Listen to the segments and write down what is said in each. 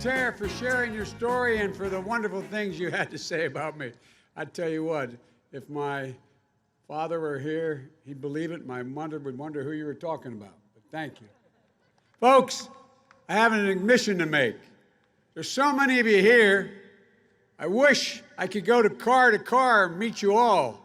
Tara, for sharing your story and for the wonderful things you had to say about me. I tell you what, if my father were here, he'd believe it. My mother would wonder who you were talking about. But thank you. Folks, I have an admission to make. There's so many of you here. I wish I could go to car and meet you all.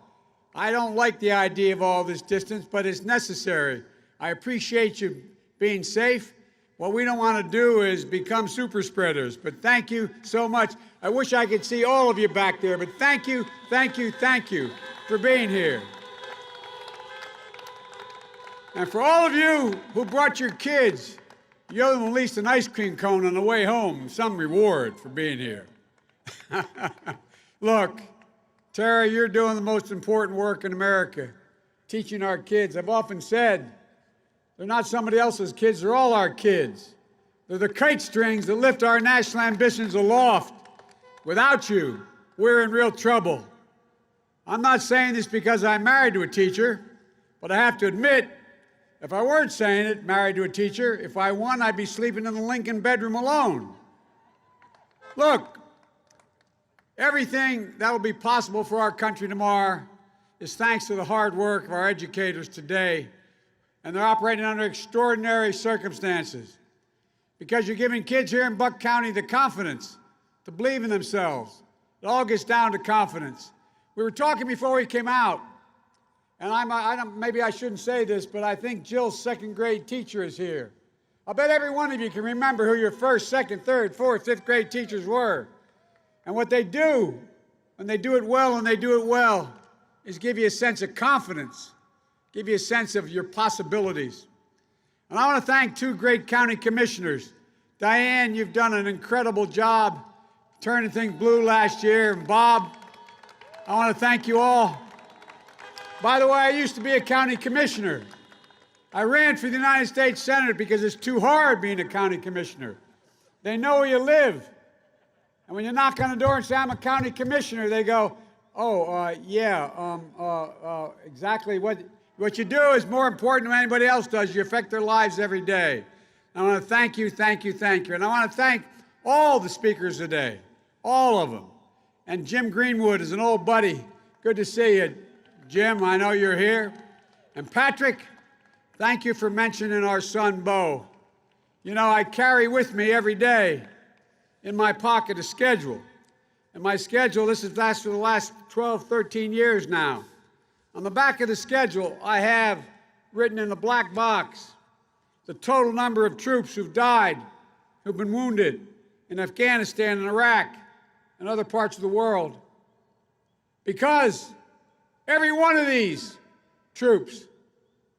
I don't like the idea of all this distance, but it's necessary. I appreciate you being safe. What we don't want to do is become super spreaders, but thank you so much. I wish I could see all of you back there, but thank you for being here. And for all of you who brought your kids, you owe them at least an ice cream cone on the way home, some reward for being here. Look, Tara, you're doing the most important work in America, teaching our kids. I've often said, they're not somebody else's kids, they're all our kids. They're the kite strings that lift our national ambitions aloft. Without you, we're in real trouble. I'm not saying this because I'm married to a teacher, but I have to admit, if I weren't saying it, married to a teacher, if I won, I'd be sleeping in the Lincoln bedroom alone. Look, everything that will be possible for our country tomorrow is thanks to the hard work of our educators today, and they're operating under extraordinary circumstances because you're giving kids here in Buck County the confidence to believe in themselves. It all gets down to confidence. We were talking before we came out, and maybe I shouldn't say this, but I think Jill's second grade teacher is here. I bet every one of you can remember who your first, second, third, fourth, fifth grade teachers were. And what they do, when they do it well, is give you a sense of confidence, give you a sense of your possibilities. And I want to thank two great county commissioners. Diane, you've done an incredible job turning things blue last year. And Bob, I want to thank you all. By the way, I used to be a county commissioner. I ran for the United States Senate because it's too hard being a county commissioner. They know where you live. And when you knock on the door and say, I'm a county commissioner, they go, exactly. What you do is more important than anybody else does. You affect their lives every day. I want to thank you. And I want to thank all the speakers today, all of them. And Jim Greenwood is an old buddy. Good to see you, Jim. I know you're here. And Patrick, thank you for mentioning our son, Bo. You know, I carry with me every day in my pocket a schedule. And my schedule, this has lasted for the last 12, 13 years now. On the back of the schedule, I have written in the black box the total number of troops who've died, who've been wounded in Afghanistan and Iraq and other parts of the world. Because every one of these troops,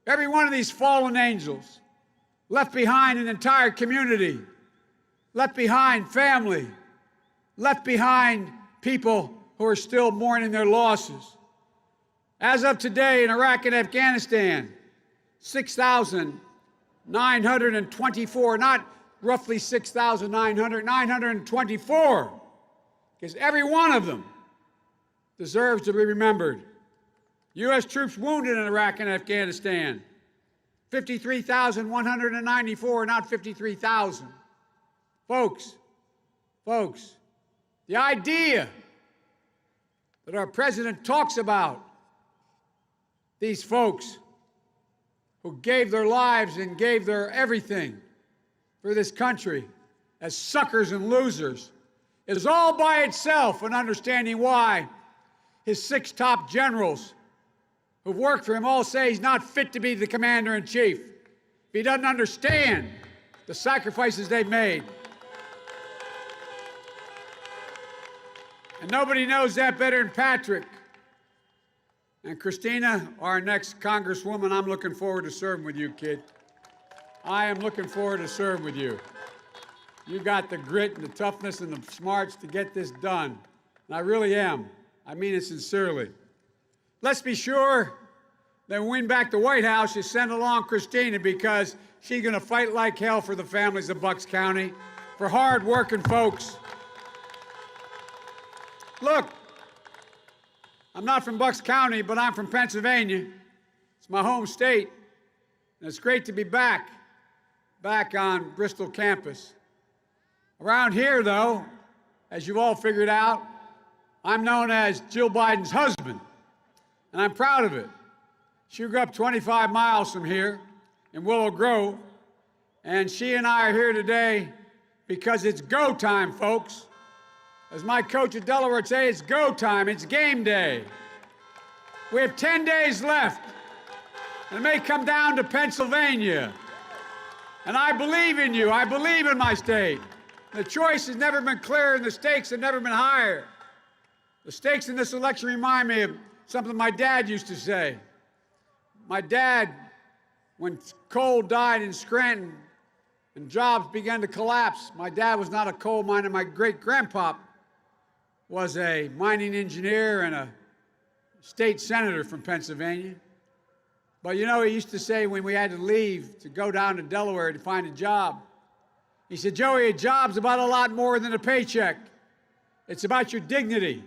every one of these fallen angels left behind an entire community, left behind family, left behind people who are still mourning their losses. As of today in Iraq and Afghanistan, 6,924, not roughly 6,900, 924, because every one of them deserves to be remembered. U.S. troops wounded in Iraq and Afghanistan, 53,194, not 53,000. Folks, the idea that our president talks about these folks who gave their lives and gave their everything for this country as suckers and losers is all by itself an understanding why his 6 top generals who've worked for him all say he's not fit to be the commander-in-chief. If he doesn't understand the sacrifices they've made. And nobody knows that better than Patrick. And Christina, our next Congresswoman, I'm looking forward to serving with you, kid. I am looking forward to serving with you. You got the grit and the toughness and the smarts to get this done. And I really am. I mean it sincerely. Let's be sure that when we win back the White House, you send along Christina because she's going to fight like hell for the families of Bucks County, for hard-working folks. Look, I'm not from Bucks County, but I'm from Pennsylvania. It's my home state, and it's great to be back on Bristol campus. Around here, though, as you've all figured out, I'm known as Jill Biden's husband, and I'm proud of it. She grew up 25 miles from here in Willow Grove, and she and I are here today because it's go time, folks. As my coach at Delaware would say, it's go time, it's game day. We have 10 days left, and it may come down to Pennsylvania. And I believe in you, I believe in my state. The choice has never been clearer and the stakes have never been higher. The stakes in this election remind me of something my dad used to say. My dad, when coal died in Scranton and jobs began to collapse, my dad was not a coal miner. My great-grandpop was a mining engineer and a state senator from Pennsylvania. But you know, he used to say when we had to leave to go down to Delaware to find a job, he said, Joey, a job's about a lot more than a paycheck. It's about your dignity.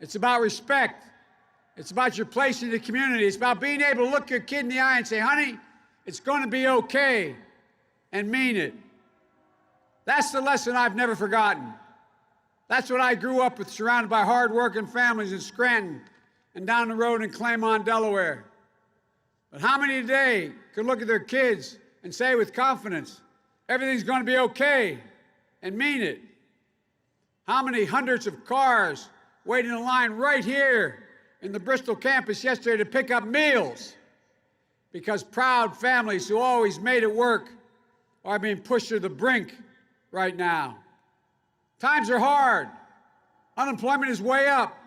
It's about respect. It's about your place in the community. It's about being able to look your kid in the eye and say, honey, it's going to be okay, and mean it. That's the lesson I've never forgotten. That's what I grew up with, surrounded by hard-working families in Scranton and down the road in Claymont, Delaware. But how many today could look at their kids and say with confidence, everything's going to be okay, and mean it? How many hundreds of cars waiting in line right here in the Bristol campus yesterday to pick up meals because proud families who always made it work are being pushed to the brink right now. Times are hard. Unemployment is way up.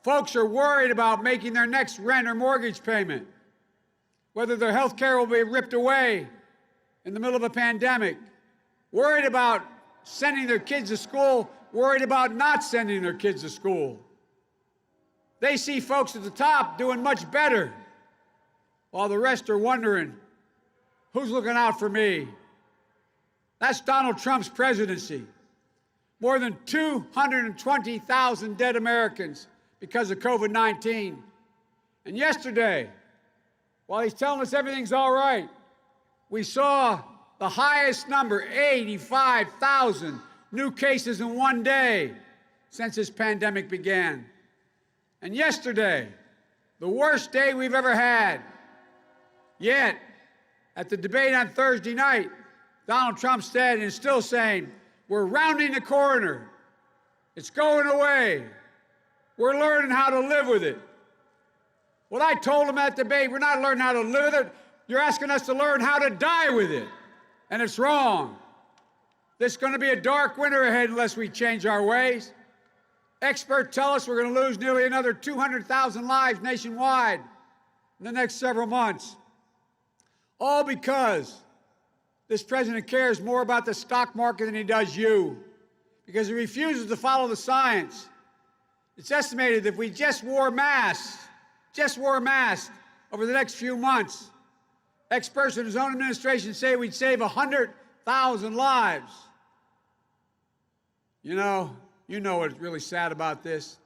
Folks are worried about making their next rent or mortgage payment, whether their health care will be ripped away in the middle of a pandemic, worried about sending their kids to school, worried about not sending their kids to school. They see folks at the top doing much better, while the rest are wondering, who's looking out for me? That's Donald Trump's presidency. More than 220,000 dead Americans because of COVID-19. And yesterday, while he's telling us everything's all right, we saw the highest number, 85,000 new cases in one day since this pandemic began. And yesterday, the worst day we've ever had. Yet, at the debate on Thursday night, Donald Trump said, and is still saying, we're rounding the corner. It's going away. We're learning how to live with it. What I told him at the debate, we're not learning how to live with it. You're asking us to learn how to die with it. And it's wrong. There's going to be a dark winter ahead unless we change our ways. Experts tell us we're going to lose nearly another 200,000 lives nationwide in the next several months. All because this president cares more about the stock market than he does you, because he refuses to follow the science. It's estimated that if we just wore masks over the next few months, experts in his own administration say we'd save 100,000 lives. You know what's really sad about this?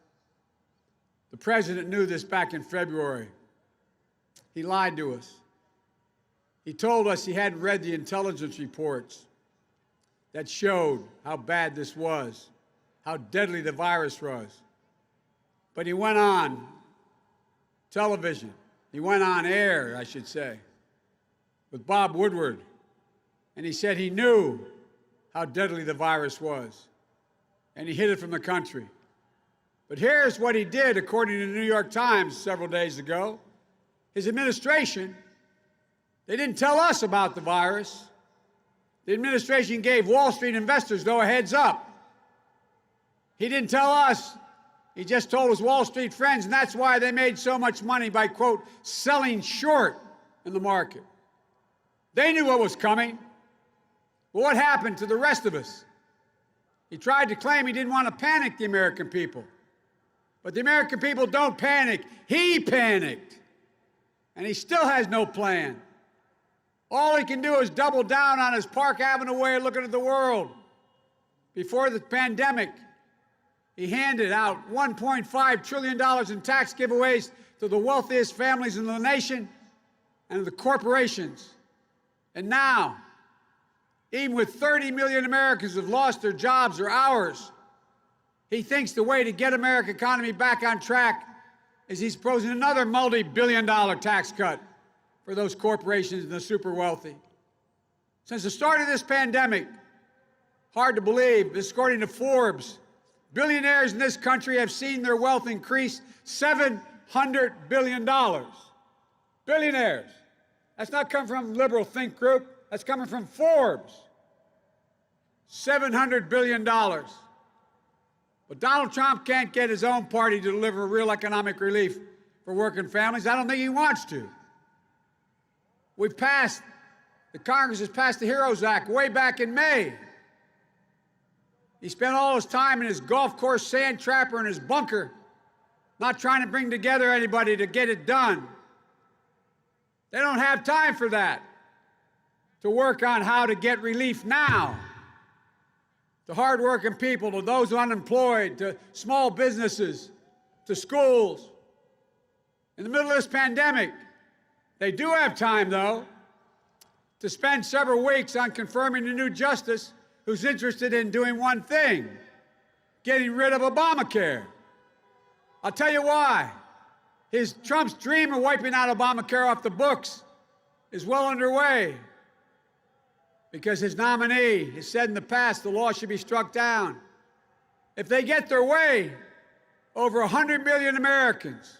The president knew this back in February. He lied to us. He told us he hadn't read the intelligence reports that showed how bad this was, how deadly the virus was. But he went on television, he went on air, I should say, with Bob Woodward, and he said he knew how deadly the virus was, and he hid it from the country. But here's what he did, according to the New York Times several days ago. His administration, they didn't tell us about the virus. The administration gave Wall Street investors, though, a heads up. He didn't tell us. He just told his Wall Street friends, and that's why they made so much money by, quote, selling short in the market. They knew what was coming. Well, what happened to the rest of us? He tried to claim he didn't want to panic the American people. But the American people don't panic. He panicked. And he still has no plan. All he can do is double down on his Park Avenue way of looking at the world. Before the pandemic, he handed out $1.5 trillion in tax giveaways to the wealthiest families in the nation and the corporations. And now, Even with 30 million Americans who have lost their jobs or hours, he thinks the way to get America's economy back on track is he's proposing another multi-billion-dollar tax cut for those corporations and the super wealthy. Since the start of this pandemic, hard to believe, this according to Forbes, billionaires in this country have seen their wealth increase $700 billion. Billionaires. That's not coming from a liberal think group. That's coming from Forbes. $700 billion. But Donald Trump can't get his own party to deliver real economic relief for working families. I don't think he wants to. The Congress has passed the HEROES Act way back in May. He spent all his time in his golf course sand trapper in his bunker, not trying to bring together anybody to get it done. They don't have time for that, to work on how to get relief now to hardworking people, to those unemployed, to small businesses, to schools. In the middle of this pandemic, they do have time, though, to spend several weeks on confirming a new justice who's interested in doing one thing, getting rid of Obamacare. I'll tell you why. Trump's dream of wiping out Obamacare off the books is well underway because his nominee has said in the past the law should be struck down. If they get their way, over 100 million Americans,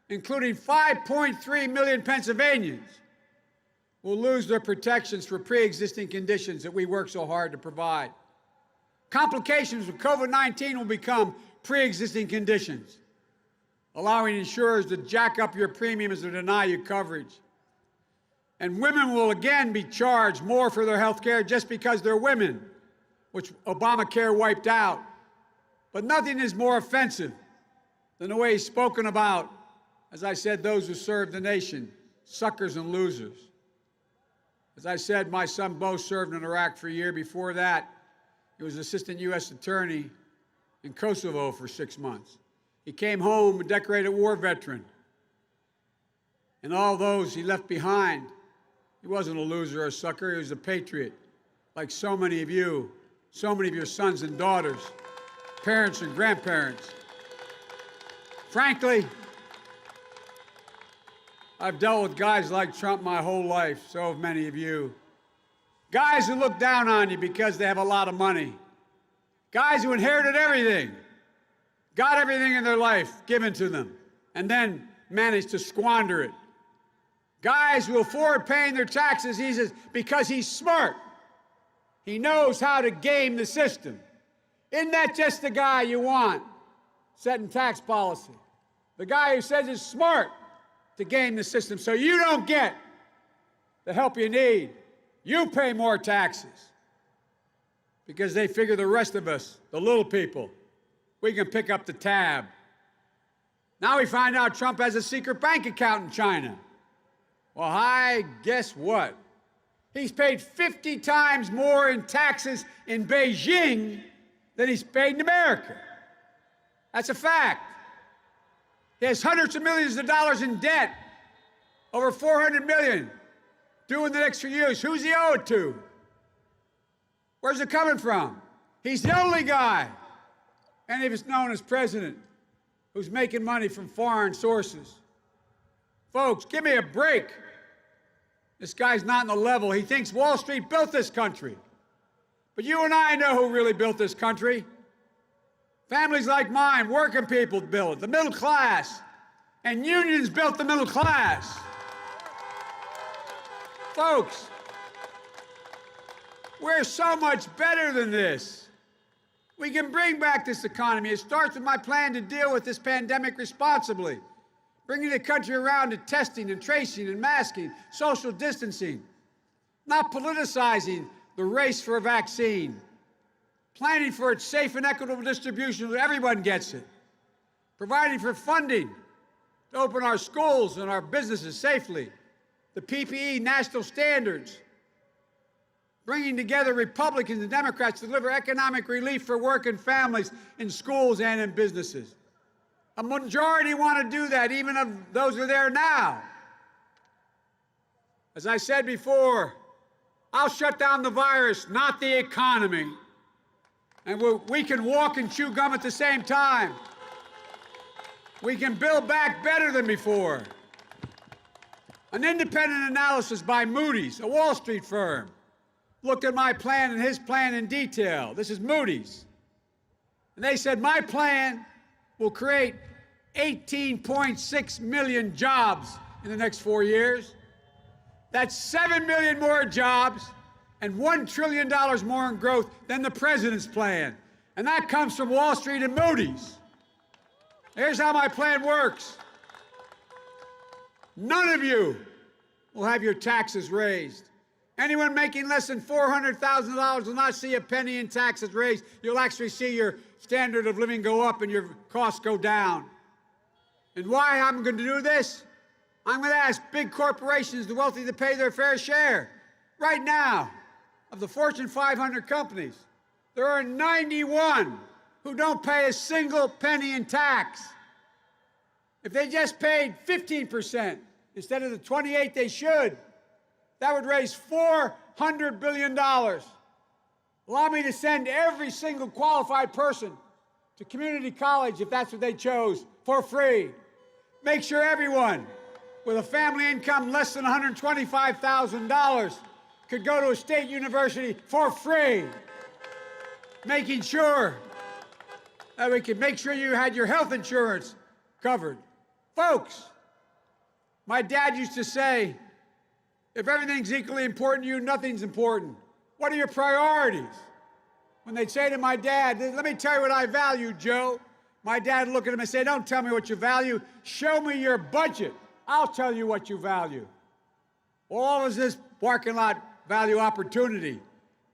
including 5.3 million Pennsylvanians, will lose their protections for pre-existing conditions that we work so hard to provide. Complications with COVID-19 will become pre-existing conditions, allowing insurers to jack up your premiums or deny you coverage. And women will again be charged more for their health care just because they're women, which Obamacare wiped out. But nothing is more offensive than the way he's spoken about, as I said, those who serve the nation, suckers and losers. As I said, my son Bo served in Iraq for a year. Before that, he was assistant U.S. attorney in Kosovo for 6 months. He came home a decorated war veteran. And all those he left behind, he wasn't a loser or a sucker, he was a patriot, like so many of you, so many of your sons and daughters, parents and grandparents. Frankly, I've dealt with guys like Trump my whole life, so have many of you. Guys who look down on you because they have a lot of money. Guys who inherited everything, got everything in their life given to them, and then managed to squander it. Guys who afford paying their taxes, he says, because he's smart. He knows how to game the system. Isn't that just the guy you want setting tax policy? The guy who says he's smart to game the system so you don't get the help you need. You pay more taxes because they figure the rest of us, the little people, we can pick up the tab. Now we find out Trump has a secret bank account in China. Well, guess what? He's paid 50 times more in taxes in Beijing than he's paid in America. That's a fact. He has hundreds of millions of dollars in debt, over 400 million, due in the next few years. Who's he owe it to? Where's it coming from? He's the only guy, any of us known as president, who's making money from foreign sources. Folks, give me a break. This guy's not on the level. He thinks Wall Street built this country. But you and I know who really built this country. Families like mine, working people built it, the middle class. And unions built the middle class. Folks, we're so much better than this. We can bring back this economy. It starts with my plan to deal with this pandemic responsibly, bringing the country around to testing and tracing and masking, social distancing, not politicizing the race for a vaccine, planning for its safe and equitable distribution so everyone gets it, providing for funding to open our schools and our businesses safely, the PPE national standards, bringing together Republicans and Democrats to deliver economic relief for working families in schools and in businesses. A majority want to do that, even of those who are there now. As I said before, I'll shut down the virus, not the economy. And we can walk and chew gum at the same time. We can build back better than before. An independent analysis by Moody's, a Wall Street firm, looked at my plan and his plan in detail. This is Moody's. And they said my plan will create 18.6 million jobs in the next 4 years. That's 7 million more jobs and $1 trillion more in growth than the president's plan. And that comes from Wall Street and Moody's. Here's how my plan works. None of you will have your taxes raised. Anyone making less than $400,000 will not see a penny in taxes raised. You'll actually see your standard of living go up and your costs go down. And why I'm going to do this? I'm going to ask big corporations, the wealthy, to pay their fair share. Right now, of the Fortune 500 companies, there are 91 who don't pay a single penny in tax. If they just paid 15% instead of the 28% they should, that would raise $400 billion. Allow me to send every single qualified person to community college, if that's what they chose, for free. Make sure everyone with a family income less than $125,000 could go to a state university for free. Making sure that we could make sure you had your health insurance covered. Folks, my dad used to say, if everything's equally important to you, nothing's important. What are your priorities? When they'd say to my dad, let me tell you what I value, Joe. My dad would look at him and say, don't tell me what you value. Show me your budget. I'll tell you what you value. All of this parking lot value opportunity,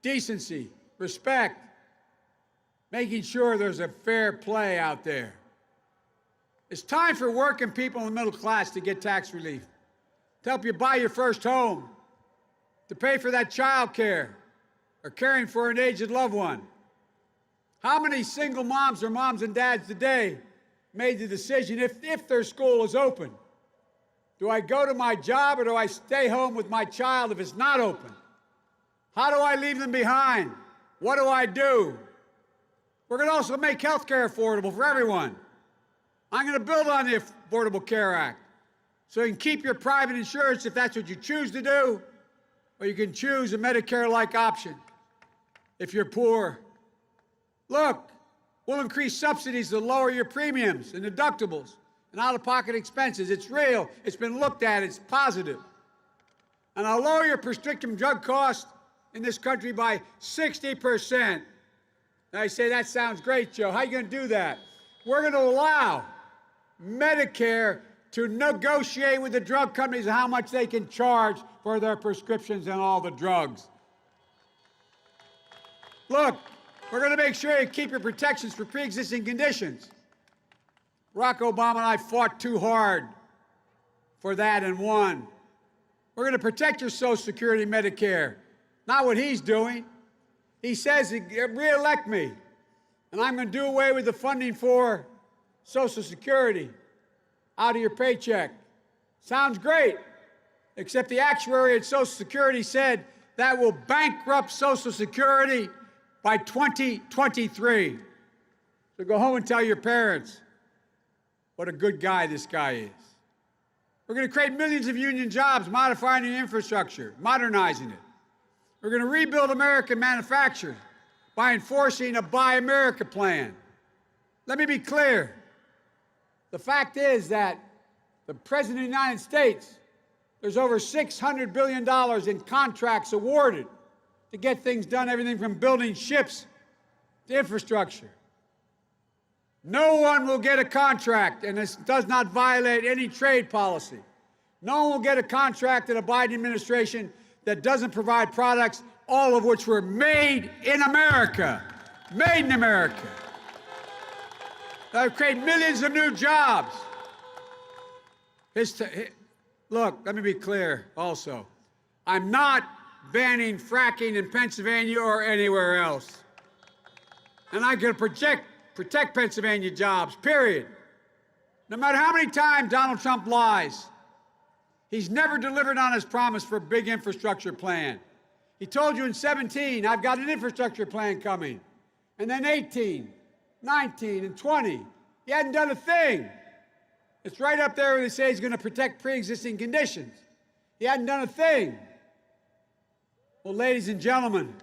decency, respect, making sure there's a fair play out there. It's time for working people in the middle class to get tax relief, to help you buy your first home, to pay for that child care, or caring for an aged loved one. How many single moms or moms and dads today made the decision, if their school is open, do I go to my job or do I stay home with my child if it's not open? How do I leave them behind? What do I do? We're going to also make health care affordable for everyone. I'm going to build on the Affordable Care Act so you can keep your private insurance if that's what you choose to do, or you can choose a Medicare-like option if you're poor. Look, we'll increase subsidies to lower your premiums and deductibles and out-of-pocket expenses. It's real. It's been looked at. It's positive. And I'll lower your prescription drug costs in this country by 60%. Now you say, that sounds great, Joe. How are you going to do that? We're going to allow Medicare to negotiate with the drug companies on how much they can charge for their prescriptions and all the drugs. Look, we're going to make sure you keep your protections for pre-existing conditions. Barack Obama and I fought too hard for that and won. We're going to protect your Social Security, Medicare. Not what he's doing. He says, re-elect me, and I'm going to do away with the funding for Social Security out of your paycheck. Sounds great, except the actuary at Social Security said that will bankrupt Social Security by 2023. So go home and tell your parents what a good guy this guy is. We're going to create millions of union jobs, modifying the infrastructure, modernizing it. We're going to rebuild American manufacturing by enforcing a Buy America plan. Let me be clear. The fact is that the President of the United States, there's over $600 billion in contracts awarded to get things done, everything from building ships to infrastructure. No one will get a contract, and this does not violate any trade policy. No one will get a contract in a Biden administration that doesn't provide products, all of which were made in America. Made in America. That will create millions of new jobs. Look, let me be clear also. I'm not banning fracking in Pennsylvania or anywhere else. And I'm going to protect Pennsylvania jobs, period. No matter how many times Donald Trump lies, he's never delivered on his promise for a big infrastructure plan. He told you in 17, I've got an infrastructure plan coming. And then 18, 19, and 20. He hadn't done a thing. It's right up there where they say he's going to protect pre-existing conditions. He hadn't done a thing. Well, ladies and gentlemen,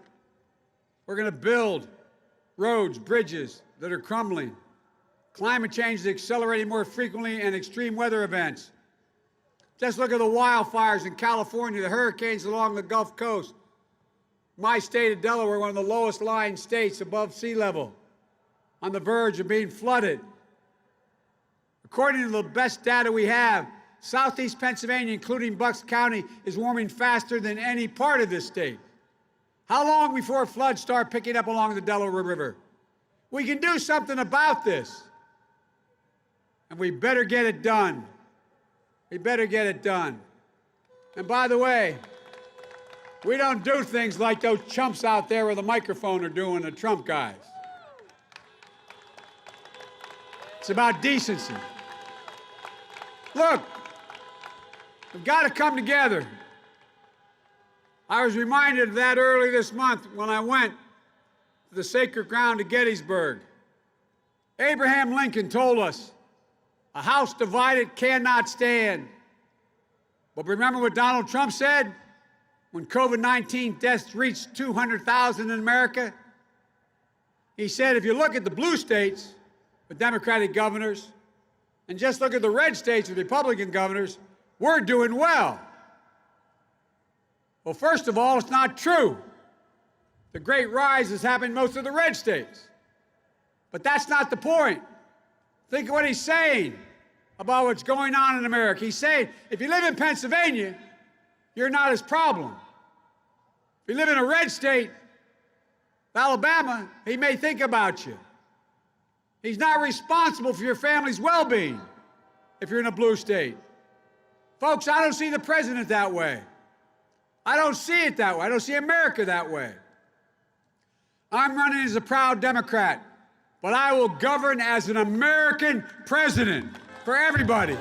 we're going to build roads, bridges that are crumbling. Climate change is accelerating more frequently, and extreme weather events. Just look at the wildfires in California, the hurricanes along the Gulf Coast. My state of Delaware, one of the lowest lying states above sea level, on the verge of being flooded. According to the best data we have, southeast Pennsylvania, including Bucks County, is warming faster than any part of this state. How long before floods start picking up along the Delaware River? We can do something about this. And we better get it done. We better get it done. And by the way, we don't do things like those chumps out there with a microphone are doing, the Trump guys. It's about decency. Look, we've got to come together. I was reminded of that early this month when I went to the sacred ground of Gettysburg. Abraham Lincoln told us, a house divided cannot stand. But remember what Donald Trump said when COVID-19 deaths reached 200,000 in America? He said, if you look at the blue states with Democratic governors and just look at the red states with Republican governors, we're doing well. Well, first of all, it's not true. The great rise has happened in most of the red states. But that's not the point. Think of what he's saying about what's going on in America. He's saying, if you live in Pennsylvania, you're not his problem. If you live in a red state, Alabama, he may think about you. He's not responsible for your family's well-being if you're in a blue state. Folks, I don't see the president that way. I don't see it that way. I don't see America that way. I'm running as a proud Democrat, but I will govern as an American president for everybody.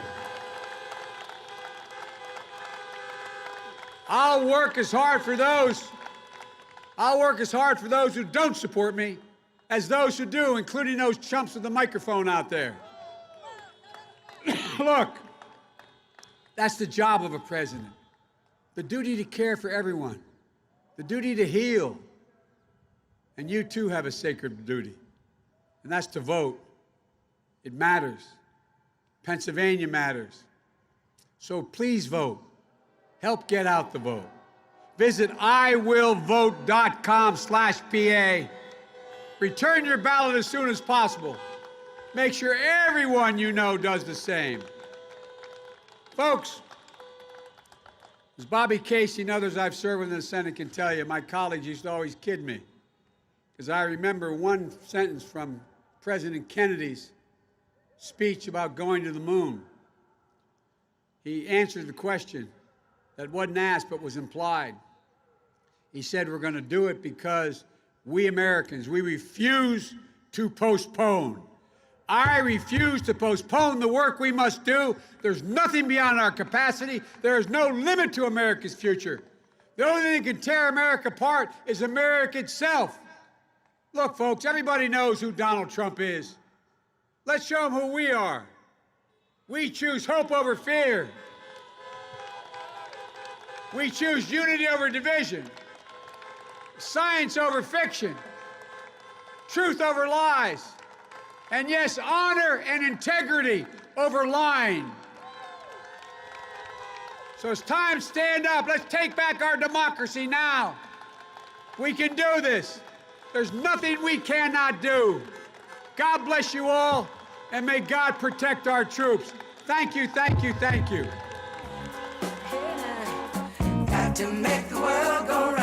I'll work as hard for those who don't support me as those who do, including those chumps with the microphone out there. Look, that's the job of a president. The duty to care for everyone, the duty to heal. And you too have a sacred duty, and that's to vote. It matters. Pennsylvania matters. So please vote. Help get out the vote. Visit iwillvote.com/PA. Return your ballot as soon as possible. Make sure everyone you know does the same. Folks, as Bobby Casey and others I've served with in the Senate can tell you, my colleagues used to always kid me, because I remember one sentence from President Kennedy's speech about going to the moon. He answered the question that wasn't asked but was implied. He said, we're going to do it because we Americans, we refuse to postpone. I refuse to postpone the work we must do. There's nothing beyond our capacity. There is no limit to America's future. The only thing that can tear America apart is America itself. Look, folks, everybody knows who Donald Trump is. Let's show them who we are. We choose hope over fear. We choose unity over division, science over fiction, truth over lies, and yes, honor and integrity over lying. So it's time to stand up. Let's take back our democracy now. We can do this. There's nothing we cannot do. God bless you all, and may God protect our troops. Thank you, thank you, thank you. Got to make the world go round.